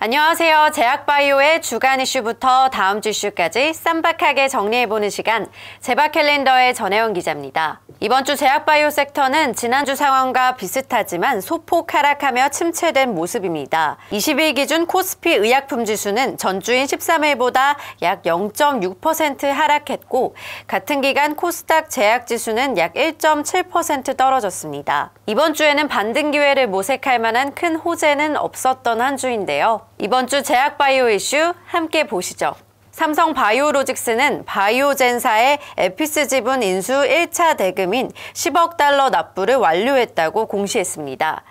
안녕하세요. 제약바이오의 주간 이슈부터 다음 주 이슈까지 쌈박하게 정리해보는 시간, 제박 캘린더의 전혜원 기자입니다. 이번 주 제약바이오 섹터는 지난주 상황과 비슷하지만 소폭 하락하며 침체된 모습입니다. 20일 기준 코스피 의약품 지수는 전주인 13일보다 약 0.6% 하락했고, 같은 기간 코스닥 제약 지수는 약 1.7% 떨어졌습니다. 이번 주에는 반등 기회를 모색할 만한 큰 호재는 없었던 한 주인데요. 이번 주 제약바이오 이슈 함께 보시죠. 삼성바이오로직스는 바이오젠사의 에피스 지분 인수 1차 대금인 10억 달러 납부를 완료했다고 공시했습니다.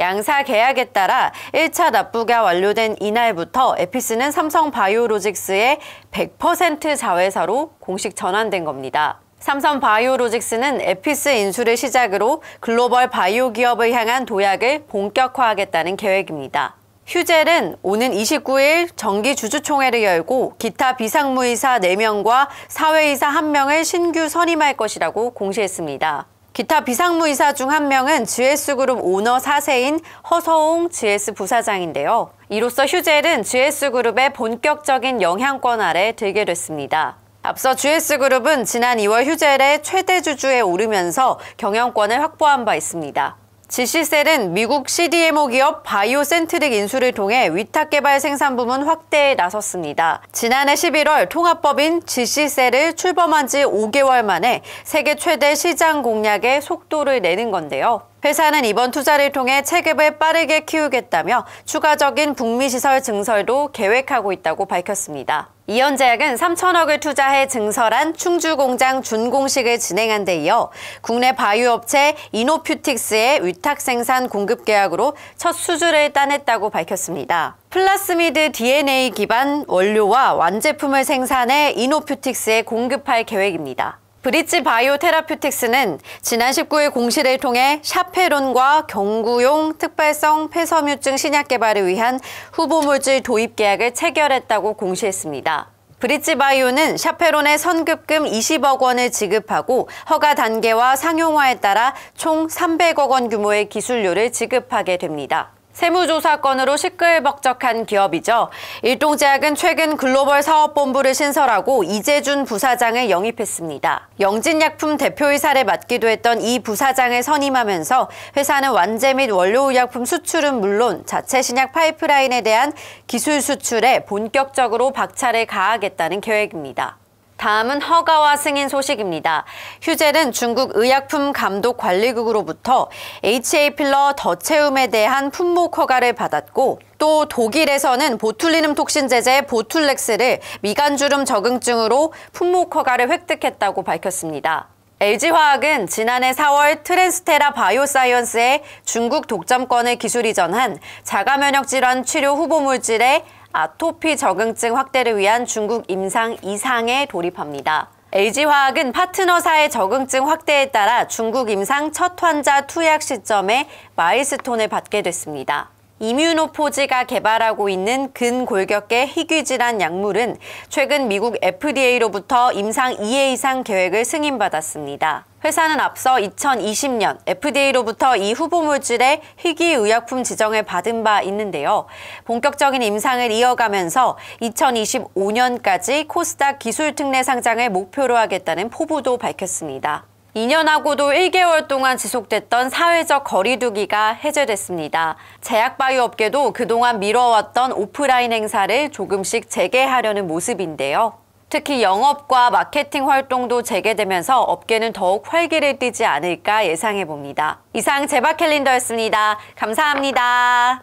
양사 계약에 따라 1차 납부가 완료된 이날부터 에피스는 삼성바이오로직스의 100% 자회사로 공식 전환된 겁니다. 삼성바이오로직스는 에피스 인수를 시작으로 글로벌 바이오 기업을 향한 도약을 본격화하겠다는 계획입니다. 휴젤은 오는 29일 정기 주주총회를 열고 기타 비상무이사 4명과 사회이사 1명을 신규 선임할 것이라고 공시했습니다. 기타 비상무이사 중 1명은 GS그룹 오너 4세인 허서옹 GS 부사장인데요. 이로써 휴젤은 GS그룹의 본격적인 영향권 아래 들게 됐습니다. 앞서 GS그룹은 지난 2월 휴젤의 최대 주주에 오르면서 경영권을 확보한 바 있습니다. GC셀은 미국 CDMO 기업 바이오센트릭 인수를 통해 위탁개발 생산 부문 확대에 나섰습니다. 지난해 11월 통합법인 GC셀을 출범한 지 5개월 만에 세계 최대 시장 공략에 속도를 내는 건데요. 회사는 이번 투자를 통해 체급을 빠르게 키우겠다며 추가적인 북미 시설 증설도 계획하고 있다고 밝혔습니다. 이현제약은 3천억을 투자해 증설한 충주 공장 준공식을 진행한 데 이어 국내 바이오업체 이노퓨틱스의 위탁 생산 공급 계약으로 첫 수주를 따냈다고 밝혔습니다. 플라스미드 DNA 기반 원료와 완제품을 생산해 이노퓨틱스에 공급할 계획입니다. 브릿지 바이오 테라퓨틱스는 지난 19일 공시를 통해 샤페론과 경구용 특발성 폐섬유증 신약 개발을 위한 후보물질 도입 계약을 체결했다고 공시했습니다. 브릿지 바이오는 샤페론에 선급금 20억 원을 지급하고 허가 단계와 상용화에 따라 총 300억 원 규모의 기술료를 지급하게 됩니다. 세무조사건으로 시끌벅적한 기업이죠. 일동제약은 최근 글로벌 사업본부를 신설하고 이재준 부사장을 영입했습니다. 영진약품 대표이사를 맡기도 했던 이 부사장을 선임하면서 회사는 완제 및 원료의약품 수출은 물론 자체 신약 파이프라인에 대한 기술 수출에 본격적으로 박차를 가하겠다는 계획입니다. 다음은 허가와 승인 소식입니다. 휴젤은 중국 의약품감독관리국으로부터 HA 필러 더 채움에 대한 품목 허가를 받았고, 또 독일에서는 보툴리눔 톡신 제제 보툴렉스를 미간주름 적응증으로 품목 허가를 획득했다고 밝혔습니다. LG화학은 지난해 4월 트랜스테라 바이오사이언스에 중국 독점권을 기술 이전한 자가면역 질환 치료 후보물질의 아토피 적응증 확대를 위한 중국 임상 2상에 돌입합니다. LG화학은 파트너사의 적응증 확대에 따라 중국 임상 첫 환자 투약 시점에 마일스톤을 받게 됐습니다. 이뮤노포지가 개발하고 있는 근골격계 희귀질환 약물은 최근 미국 FDA로부터 임상 2회 이상 계획을 승인받았습니다. 회사는 앞서 2020년 FDA로부터 이 후보물질의 희귀의약품 지정을 받은 바 있는데요. 본격적인 임상을 이어가면서 2025년까지 코스닥 기술특례 상장을 목표로 하겠다는 포부도 밝혔습니다. 2년하고도 1개월 동안 지속됐던 사회적 거리두기가 해제됐습니다. 제약바이오 업계도 그동안 미뤄왔던 오프라인 행사를 조금씩 재개하려는 모습인데요. 특히 영업과 마케팅 활동도 재개되면서 업계는 더욱 활기를 띠지 않을까 예상해봅니다. 이상 제박 캘린더였습니다. 감사합니다.